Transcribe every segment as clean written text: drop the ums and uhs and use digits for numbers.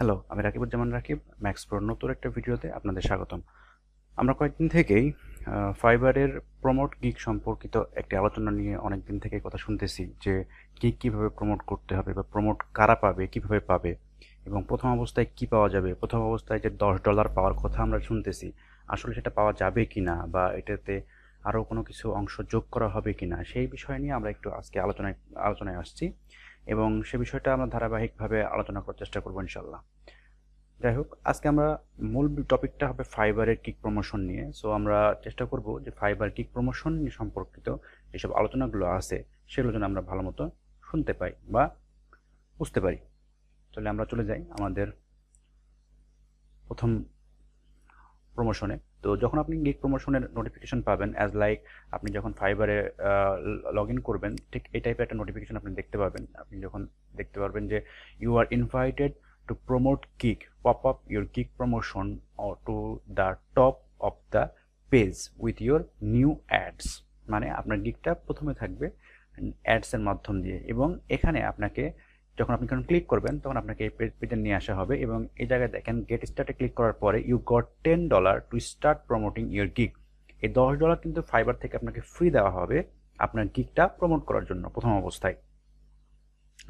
Hello, আমি Rakibuzzaman Rakib. Max প্রোর নতুন একটা ভিডিওতে আপনাদের স্বাগতম। আমরা কয়েকদিন থেকেই ফাইবারের প্রমোট গিগ সম্পর্কিত একটি আলোচনা নিয়ে অনেক দিন থেকেই কথা শুনতেছি যে গিগ কীভাবে প্রমোট করতে হবে বা প্রমোট কারা পাবে, কীভাবে পাবে এবং প্রথম অবস্থায় কি পাওয়া যাবে। প্রথম অবস্থায় যে $10 পাওয়ার কথা আমরা শুনতেছি, আসলে সেটা পাওয়া যাবে কি না বা এটাতে আরও কোনো কিছু অংশ যোগ করা হবে কি না, সেই বিষয় নিয়ে আমরা একটু আজকে আলোচনায় আসছি এবং সে বিষয়টা আমরা ধারাবাহিকভাবে আলোচনা করার চেষ্টা করবো ইনশাল্লাহ। যাই হোক, আজকে আমরা মূল টপিকটা হবে ফাইবারের কিক প্রমোশন নিয়ে। সো আমরা চেষ্টা করব যে ফাইবার কিক প্রমোশন সম্পর্কিত যেসব আলোচনাগুলো আছে সেগুলো যেন আমরা ভালো মতো শুনতে পাই বা বুঝতে পারি। তাহলে আমরা চলে যাই আমাদের প্রথম প্রমোশনে। তো যখন আপনি গিগ প্রমোশনের নোটিফিকেশন পাবেন, অ্যাজ লাইক আপনি যখন ফাইবারে লগ ইন করবেন, ঠিক এই টাইপের একটা নোটিফিকেশন আপনি দেখতে পাবেন। আপনি যখন দেখতে পারবেন যে you are invited to promote gig, pop up your gig promotion to the top of the page with your new ads. মানে আপনার গিগটা প্রথমে থাকবে অ্যাডসের মাধ্যম দিয়ে, এবং এখানে আপনাকে যখন আপনি ক্লিক করবেন তখন আপনাকে এই পেজে নিয়ে আসা হবে এবং এই জায়গায় দেখেন গেট স্টার্টে ক্লিক করার পরে you got $10 to start promoting your gig. এই $10 কিন্তু ফাইবার থেকে আপনাকে ফ্রি দেওয়া হবে আপনার গিগটা প্রমোট করার জন্য প্রথম অবস্থায়।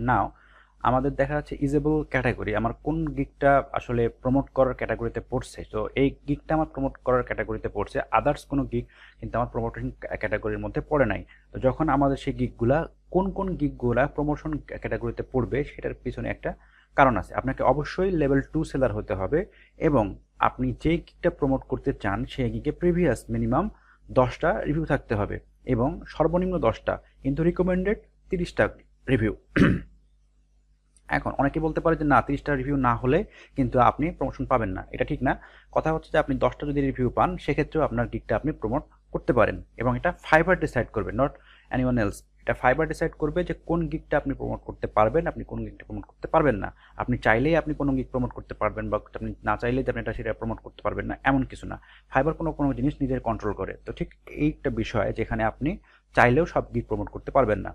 নাও আমাদের দেখা যাচ্ছে ইজেবল ক্যাটাগরি, আমার কোন গিগটা আসলে প্রমোট করার ক্যাটাগরিতে পড়ছে। তো এই গিগটা আমার প্রমোট করার ক্যাটাগরিতে পড়ছে, আদার্স কোনো গিগ কিন্তু আমার প্রমোশন ক্যাটাগরির মধ্যে পড়ে নাই। তো যখন আমাদের সেই গিগগুলা কোন গিগগুলা প্রমোশন ক্যাটাগরিতে পড়বে সেটার পিছনে একটা কারণ আছে। আপনাকে অবশ্যই লেভেল 2 সেলার হতে হবে এবং আপনি যে গিগটা প্রমোট করতে চান সেই গিগে প্রিভিয়াস মিনিমাম 10টা রিভিউ থাকতে হবে এবং সর্বনিম্ন 10টা, কিন্তু রিকমেন্ডেড 30টা রিভিউ। এখন অনেকে বলতে পারে যে না, 30টা রিভিউ না হলে কিন্তু আপনি প্রমোশন পাবেন না। এটা ঠিক না। কথা হচ্ছে যে আপনি 10টা যদি রিভিউ পান সেক্ষেত্রেও আপনার গিগটা আপনি প্রমোট করতে পারেন এবং এটা ফাইবার ডিসাইড করবে, নট এনিওয়ান এলস। এটা ফাইবার ডিসাইড করবে যে কোন গিগটা আপনি প্রমোট করতে পারবেন, আপনি কোন গিগটা প্রমোট করতে পারবেন না। আপনি চাইলেই আপনি কোনো গিগ প্রমোট করতে পারবেন বা আপনি না চাইলেই যে আপনি সেটা প্রমোট করতে পারবেন না, এমন কিছু না। ফাইবার কোনো জিনিস নিজের কন্ট্রোল করে। তো ঠিক এইটা বিষয় যেখানে আপনি চাইলেও সব গিগ প্রমোট করতে পারবেন না।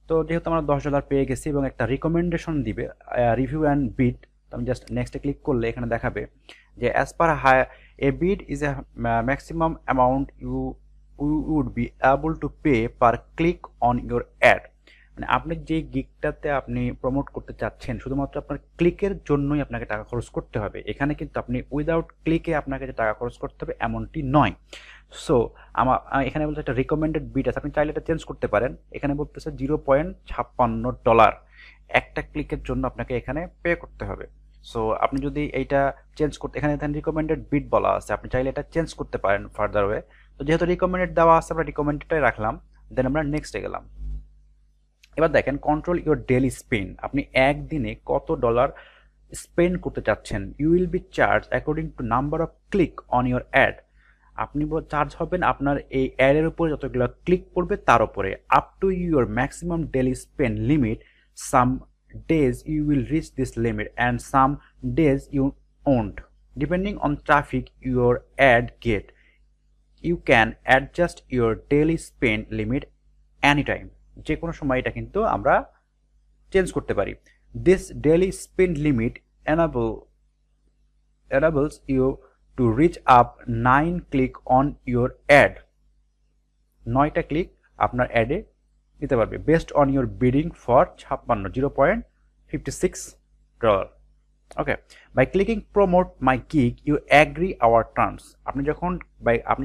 তো যেহেতু আমরা $10 পেয়ে গেছি এবং একটা রিকমেন্ডেশন দিবে রিভিউ অ্যান্ড বিড, তো আমি জাস্ট নেক্সটে ক্লিক করলে এখানে দেখাবে যে as per a bid is a maximum amount you would be able to pay per click on your ad. মানে আপনি যে গিগটাতে আপনি প্রমোট করতে চাচ্ছেন শুধুমাত্র আপনার ক্লিকের জন্যই আপনাকে টাকা খরচ করতে হবে। এখানে কিন্তু আপনি উইদাউট ক্লিকে আপনাকে যে টাকা খরচ করতে হবে এমনটি নয়। সো এখানে বলতে একটা রিকমেন্ডেড বিড আছে, আপনি চাইলে এটা চেঞ্জ করতে পারেন। এখানে বলতেছে $0.56 একটা ক্লিকের জন্য আপনাকে এখানে পে করতে হবে। সো আপনি যদি এইটা চেঞ্জ করতে, এখানে রিকমেন্ডেড বিড বলা আছে, আপনি চাইলে এটা চেঞ্জ করতে পারেন ফার্দার ওয়ে। তো যেহেতু রিকমেন্ডেড দেওয়া আছে আমরা রিকমেন্ডেডটাই রাখলাম, দেন আমরা নেক্সটে গেলাম। এবার দেখেন কন্ট্রোল ইউর ডেইলি স্পেন্ড, আপনি একদিনে কত ডলার স্পেন্ড করতে চাচ্ছেন। You will be charge according to number of click on your ad. আপনি চার্জ হবেন আপনার এই অ্যাডের উপরে যতগুলো ক্লিক পড়বে তার উপরে, up to your maximum daily spend limit. Some days you will reach this limit and some days you won't, depending on traffic your ad get. You can adjust your daily spend limit any time. যে কোনো সময় এটা কিন্তু আমরা change করতে পারি। This daily spend limit enables you to reach up 9 click on your ad। 9টা click আপনার অ্যাডে দিতে পারবে based on your bidding for $0.56। Okay, by clicking promote my gig you agree our terms. আপনি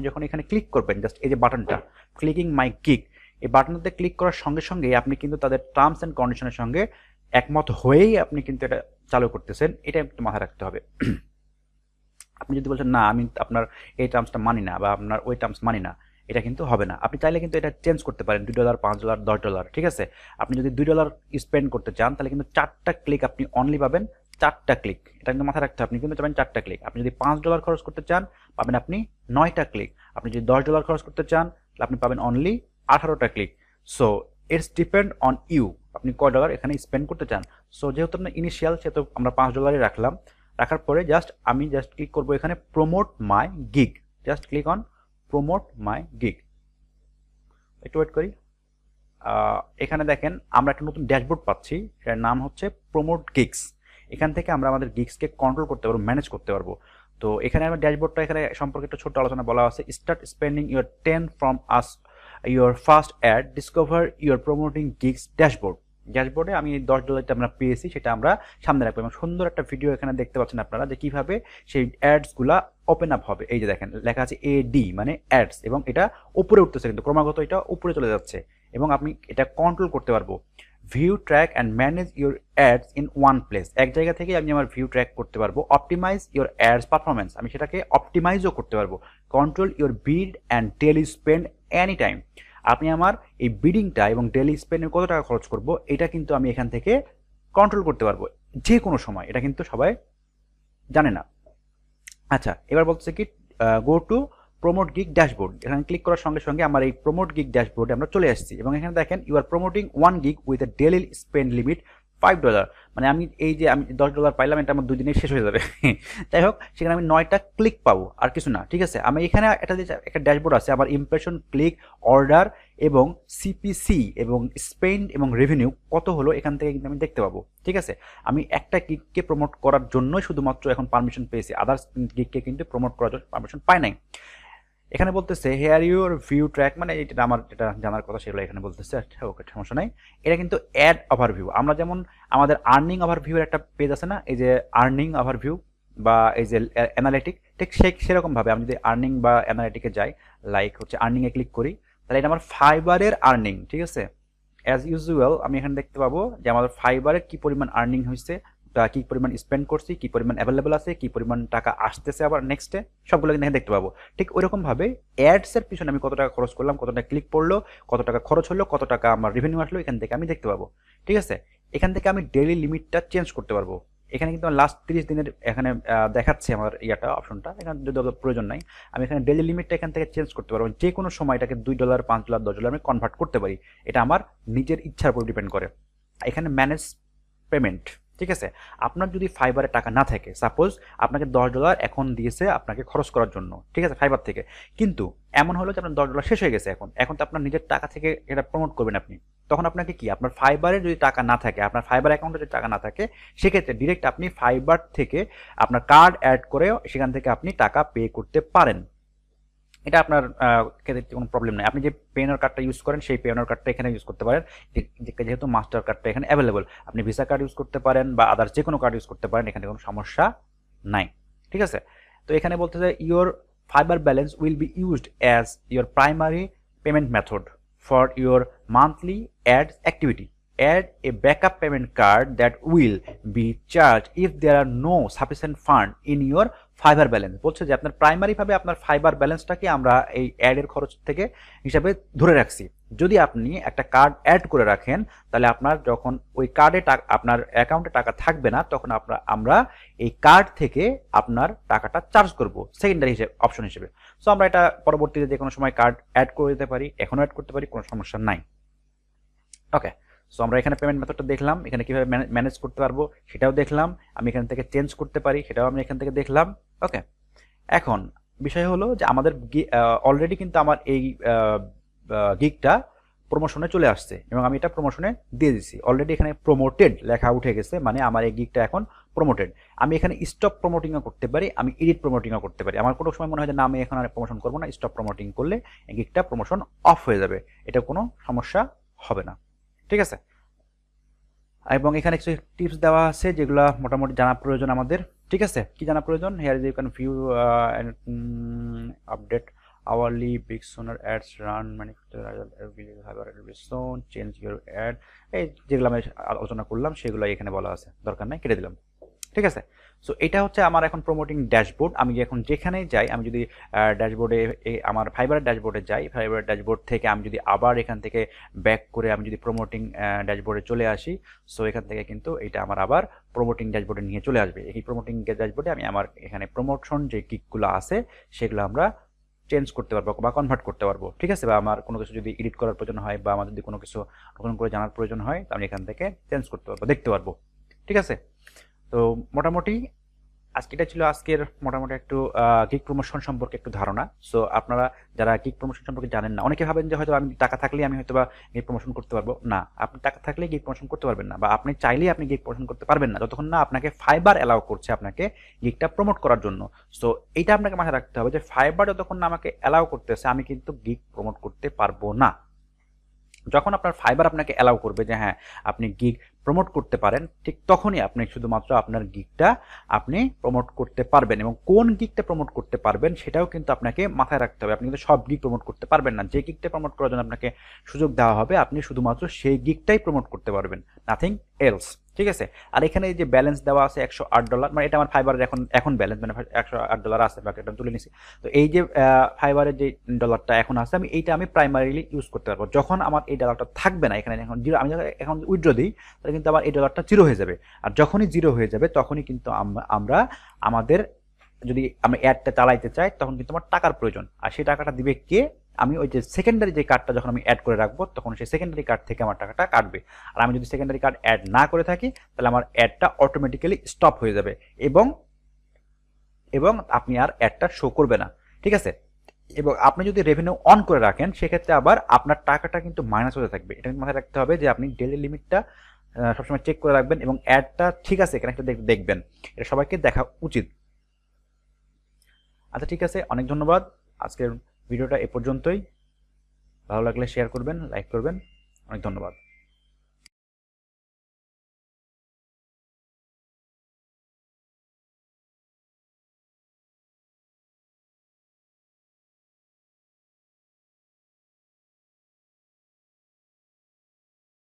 যখন এখানে ক্লিক করবেন, জাস্ট এই যে বাটনটা ক্লিকিং মাই গিগ, এই বাটনটাতে ক্লিক করার সঙ্গে সঙ্গে আপনি কিন্তু তাদের টার্মস অ্যান্ড কন্ডিশনের সঙ্গে একমত হয়েই আপনি কিন্তু এটা চালু করতেছেন। এটা একটু মাথায় রাখতে হবে। আপনি যদি বলছেন না আমি আপনার এই টার্মসটা মানি না বা আপনার ওই টার্মস মানি না, এটা কিন্তু হবে না। আপনি চাইলে কিন্তু এটা চেঞ্জ করতে পারেন, $2, $5, $10, ঠিক আছে। আপনি যদি $2 স্পেন্ড করতে চান তাহলে কিন্তু 4টা ক্লিক আপনি অনলি পাবেন, 4টা ক্লিক। এটা কিন্তু মাথায় রাখতে হবে, আপনি কিন্তু পাবেন 4টা ক্লিক। আপনি যদি $5 খরচ করতে চান পাবেন আপনি 9টা ক্লিক। আপনি যদি $10 খরচ করতে চান তাহলে আপনি পাবেন অনলি 18টা click. So it's depend on you, আপনি কয় ডলার এখানে স্পেন্ড করতে চান। সো যেহেতু আপনার ইনিশিয়াল, সেহেতু আমরা $5 রাখলাম। রাখার পরে আমি ক্লিক করবো এখানে promote my gig. Just click on promote my gig. একটু ওয়েট করি। এখানে দেখেন আমরা একটা নতুন ড্যাশবোর্ড পাচ্ছি, এটার নাম হচ্ছে প্রমোট গিগস। এখান থেকে আমরা আমাদের গিগসকে কন্ট্রোল করতে পারবো, ম্যানেজ করতে পারবো। তো এখানে আমার ড্যাশবোর্ডটা এখানে সম্পর্কে একটা ছোট্ট আলোচনা বলা আছে, start spending your 10 from us your first ad, discover your promoting gigs dashboard. ড্যাশবোর্ডে আমি $10 আমরা পেয়েছি সেটা আমরা সামনে রাখবো, এবং সুন্দর একটা ভিডিও এখানে দেখতে পাচ্ছেন আপনারা যে কিভাবে সেই অ্যাডসগুলা ওপেন আপ হবে। এই যে দেখেন লেখা আছে এডি মানে অ্যাডস, এবং এটা উপরে উঠতেছে, কিন্তু ক্রমাগত এটা উপরে চলে যাচ্ছে, এবং আপনি এটা কন্ট্রোল করতে পারবো। View track and manage your ads in one place, এক জায়গা থেকে আমি আমার ভিউ ট্র্যাক করতে পারবো। অপটিমাইজ ইউর অ্যাডস পারফরমেন্স, আমি সেটাকে অপটিমাইজও করতে পারবো। Control your bid and daily spend any time, আপনি আমার এই বিডিংটা এবং ডেইলি স্পেন্ডে কত টাকা খরচ করব এটা কিন্তু আমি এখান থেকে কন্ট্রোল করতে পারবো যে কোনো সময়, এটা কিন্তু সবাই জানে না। আচ্ছা, এবার বলতেছে কি go to promote gig dashboard, এখানে ক্লিক করার সঙ্গে সঙ্গে আমার এই প্রমোট গিগ ড্যাশবোর্ডে আমরা চলে আসছি, এবং এখানে দেখেন you are promoting 1 gig with a daily spend limit $5, মানে আমি এই যে আমি $10 পাইলাম, এটা আমার 2 দিনে শেষ হয়ে যাবে। যাই হোক, সেখানে আমি 9টা ক্লিক পাবো, আর কিছু না। ঠিক আছে, আমি এখানে একটা ড্যাশবোর্ড আছে আমার ইমপ্রেশন, ক্লিক, অর্ডার এবং সিপিসি এবং স্পেন্ড এবং রেভিনিউ কত হলো এখান থেকে কিন্তু আমি দেখতে পাবো। ঠিক আছে, আমি একটা গিগকে প্রমোট করার জন্যই শুধুমাত্র এখন পারমিশন পেয়েছি, আদার্স গিগকে কিন্তু প্রমোট করার জন্য পারমিশন পাই নাই। এখানে বলতেছে হেয়ার ইউর ভিউ ট্র্যাক, মানে এটা আমার যেটা জানার কথা সেগুলো এখানে বলতেছে। ওকে, সমস্যা নাই। এটা কিন্তু অ্যাড ওভারভিউ, আমরা যেমন আমাদের আর্নিং ওভারভিউ এর একটা পেজ আছে না, এই যে আর্নিং ওভারভিউ বা এই যে অ্যানালিটিক, ঠিক সেরকমভাবে আমি যদি আর্নিং বা অ্যানালিটিকে যাই, লাইক হচ্ছে আর্নিংয়ে ক্লিক করি, তাহলে এটা আমার ফাইবারের আর্নিং। ঠিক আছে, অ্যাজ ইউজুয়াল আমি এখানে দেখতে পাবো যে আমাদের ফাইবারের কি পরিমাণ আর্নিং হয়েছে, কি পরিমাণ স্পেন্ড করছি, কি পরিমাণ অ্যাভেলেবল আছে, কি পরিমাণ টাকা আসতেছে আবার নেক্সটে, সবগুলো কিন্তু এখানে দেখতে পাবো। ঠিক ওইরকমভাবে অ্যাডসের পিছনে আমি কত টাকা খরচ করলাম, কত টাকা ক্লিক পড়লো, কত টাকা খরচ হলো, কত টাকা আমার রেভিনিউ আসলো, এখান থেকে আমি দেখতে পাবো। ঠিক আছে, এখান থেকে আমি ডেইলি লিমিটটা চেঞ্জ করতে পারবো। এখানে কিন্তু আমার লাস্ট 30 দিনের এখানে দেখাচ্ছে আমার ইয়াটা অপশনটা, এখানে যদি প্রয়োজন নাই, আমি এখানে ডেইলি লিমিটটা এখান থেকে চেঞ্জ করতে পারবো। যে কোনো সময় এটাকে $2, $5, $10 আমি কনভার্ট করতে পারি, এটা আমার নিজের ইচ্ছার উপর ডিপেন্ড করে। এখানে ম্যানেজ পেমেন্ট, ঠিক আছে, আপনার যদি ফাইবারে টাকা না থাকে, সাপোজ আপনাকে $10 এখন দিয়েছে আপনাকে খরচ করার জন্য, ঠিক আছে, ফাইবার থেকে, কিন্তু এমন হলো যে আপনার $10 শেষ হয়ে গেছে, এখন তো আপনার নিজের টাকা থেকে এটা প্রমোট করবেন আপনি, তখন আপনাকে কি, আপনার ফাইবারে যদি টাকা না থাকে, আপনার ফাইবার অ্যাকাউন্টে যদি টাকা না থাকে, সেক্ষেত্রে ডিরেক্ট আপনি ফাইবার থেকে আপনার কার্ড অ্যাড করে সেখান থেকে আপনি টাকা পে করতে পারেন। এটা আপনার ক্ষেত্রে কোনো প্রবলেম নেই, আপনি যে পেওনার কার্ডটা ইউজ করেন সেই পেওনার কার্ডটা এখানে ইউজ করতে পারেন, যেহেতু মাস্টার কার্ডটা এখানে অ্যাভেলেবল, আপনি ভিসা কার্ড ইউজ করতে পারেন বা আদার্স যে কোনো কার্ড ইউজ করতে পারেন, এখানে কোনো সমস্যা নাই। ঠিক আছে, তো এখানে বলতে চাই your Fiverr balance will be used as your primary payment method for your monthly ad activity, add a backup payment card that will be charged if there are no sufficient fund in your fibre balance. বলছে যে আপনার primary ভাবে আপনার fibre ব্যালেন্সটাকে আমরা এই অ্যাডের খরচ থেকে হিসাবে ধরে রাখছি। যদি আপনি একটা কার্ড অ্যাড করে রাখেন, তাহলে আপনার যখন ওই কার্ডে আপনার অ্যাকাউন্টে টাকা থাকবে না, তখন আমরা এই কার্ড থেকে আপনার টাকাটা চার্জ করব সেকেন্ডারি হিসেবে, অপশন হিসেবে। সো আমরা এটা পরবর্তীতে যে কোনো সময় কার্ড অ্যাড করে দিতে পারি, এখনও অ্যাড করতে পারি, কোনো সমস্যা নাই। ওকে, সো আমরা এখানে পেমেন্ট মেথডটা দেখলাম, এখানে কিভাবে ম্যানেজ করতে পারবো সেটাও দেখলাম, আমি এখান থেকে চেঞ্জ করতে পারি সেটাও আমি এখান থেকে দেখলাম। ওকে, এখন বিষয় হলো যে আমাদের অলরেডি কিন্তু আমার এই গিগটা প্রমোশনে চলে আসছে এবং আমি এটা প্রমোশনে দিয়ে দিচ্ছি অলরেডি। এখানে প্রমোটেড লেখা উঠে গেছে, মানে আমার এই গিগটা এখন প্রমোটেড। আমি এখানে স্টপ প্রমোটিংও করতে পারি, আমি এডিট প্রমোটিংও করতে পারি। আমার কোনো সময় মনে হয় যে না, আমি এখন আর প্রমোশন করবো না, স্টপ প্রমোটিং করলে এই গিগটা প্রমোশন অফ হয়ে যাবে, এটা কোনো সমস্যা হবে না। ঠিক আছে, এবং এখানে কিছু টিপস দেওয়া আছে যেগুলো মোটামুটি জানা প্রয়োজন আমাদের। ঠিক আছে, কি জানা প্রয়োজন? Here is you can view update hourly big সোনার অ্যাডস রান ম্যানিফেস্টোন চেঞ্জ ইউর অ্যাড, এই যেগুলো আমি আলোচনা করলাম সেগুলো এখানে বলা আছে, দরকার নাই, কেটে দিলাম। ঠিক আছে, সো এটা হচ্ছে আমার এখন প্রমোটিং ড্যাশবোর্ড। আমি এখন যেখানেই যাই, আমি যদি ড্যাশবোর্ডে আমার ফাইবারের ড্যাশবোর্ডে যাই, ফাইবারের ড্যাশবোর্ড থেকে আমি যদি আবার এখান থেকে ব্যাক করে আমি যদি প্রমোটিং ড্যাশবোর্ডে চলে আসি, সো এখান থেকে কিন্তু এটা আমার আবার প্রমোটিং ড্যাশবোর্ডে নিয়ে চলে আসবে। এই প্রমোটিং ড্যাশবোর্ডে আমি আমার এখানে প্রমোশন যে কিকগুলো আছে সেগুলো আমরা চেঞ্জ করতে পারবো বা কনভার্ট করতে পারবো। ঠিক আছে, বা আমার কোনো কিছু যদি এডিট করার প্রয়োজন হয় বা আমার যদি কোনো কিছু নতুন করে জানার প্রয়োজন হয়, আমি এখান থেকে চেঞ্জ করতে পারবো, দেখতে পারবো। ঠিক আছে, তো মোটামুটি আজকে এটা ছিল আজকের মোটামুটি একটু গিগ প্রমোশন সম্পর্কে একটু ধারণা। সো আপনারা যারা গিগ প্রমোশন সম্পর্কে জানেন না, অনেকে ভাবেন যে হয়তো আমি টাকা থাকলেই আমি হয়তো বা গিগ প্রমোশন করতে পারবো। না, আপনি টাকা থাকলেই গিগ প্রমোশন করতে পারবেন না, বা আপনি চাইলেই আপনি গিগ প্রমোশন করতে পারবেন না যতক্ষণ না আপনাকে ফাইবার অ্যালাউ করছে আপনাকে গিগটা প্রমোট করার জন্য। সো এইটা আপনাকে মাথায় রাখতে হবে যে ফাইবার যতক্ষণ না আমাকে অ্যালাউ করতেছে আমি কিন্তু গিগ প্রমোট করতে পারবো না। যখন আপনার ফাইবার আপনাকে অ্যালাউ করবে যে হ্যাঁ আপনি গিগ প্রমোট করতে পারেন, ঠিক তখনই আপনি শুধুমাত্র আপনার গিগটা আপনি প্রমোট করতে পারবেন। এবং কোন গিগটা প্রমোট করতে পারবেন সেটাও কিন্তু আপনাকে মাথায় রাখতে হবে। আপনি কিন্তু সব গিগ প্রমোট করতে পারবেন না। যে গিগটা প্রমোট করার জন্য আপনাকে সুযোগ দেওয়া হবে আপনি শুধুমাত্র সেই গিগটাই প্রমোট করতে পারবেন, নাথিং এলস। ঠিক আছে। আর এখানে যে ব্যালেন্স দেওয়া আছে $108, মানে এটা আমার ফাইবারের এখন ব্যালেন্স, মানে $108 আছে, বাকি এটা তুলে নিছি। তো এই যে ফাইবারের যে ডলারটা এখন আছে আমি প্রাইমারিলি ইউজ করতে পারবো। যখন আমার এই ডলারটা থাকবে না, এখানে এখন জিরো, আমি এখন উইথড্র দিই তাহলে কিন্তু আমার এই ডলারটা জিরো হয়ে যাবে। আর যখনই জিরো হয়ে যাবে তখনই কিন্তু আমরা আমাদের যদি আমরা অ্যাডটা চালাইতে চাই তখন কিন্তু আমার টাকার প্রয়োজন। আর সেই টাকাটা দিবে কে? আমি ওই যে সেকেন্ডারি যে কার্ডটা যখন আমি অ্যাড করে রাখবো তখন সেই সেকেন্ডারি কার্ড থেকে আমার টাকাটা কাটবে। আর আমি যদি সেকেন্ডারি কার্ড অ্যাড না করে থাকি তাহলে আমার অ্যাডটা অটোমেটিক্যালি স্টপ হয়ে যাবে এবং এবং আপনি আর অ্যাডটা শো করবে না। ঠিক আছে। এবং আপনি যদি রেভিনিউ অন করে রাখেন সেক্ষেত্রে আবার আপনার টাকাটা কিন্তু মাইনাস হতে থাকবে। এটা মাথায় রাখতে হবে যে আপনি ডেইলি লিমিটটা সবসময় চেক করে রাখবেন এবং অ্যাডটা ঠিক আছে এখানে একটা দেখবেন। এটা সবাইকে দেখা উচিত। আচ্ছা ঠিক আছে, অনেক ধন্যবাদ। আজকের ভিডিওটা এ পর্যন্তই। ভালো লাগলে শেয়ার করবেন, লাইক করবেন। অনেক ধন্যবাদ।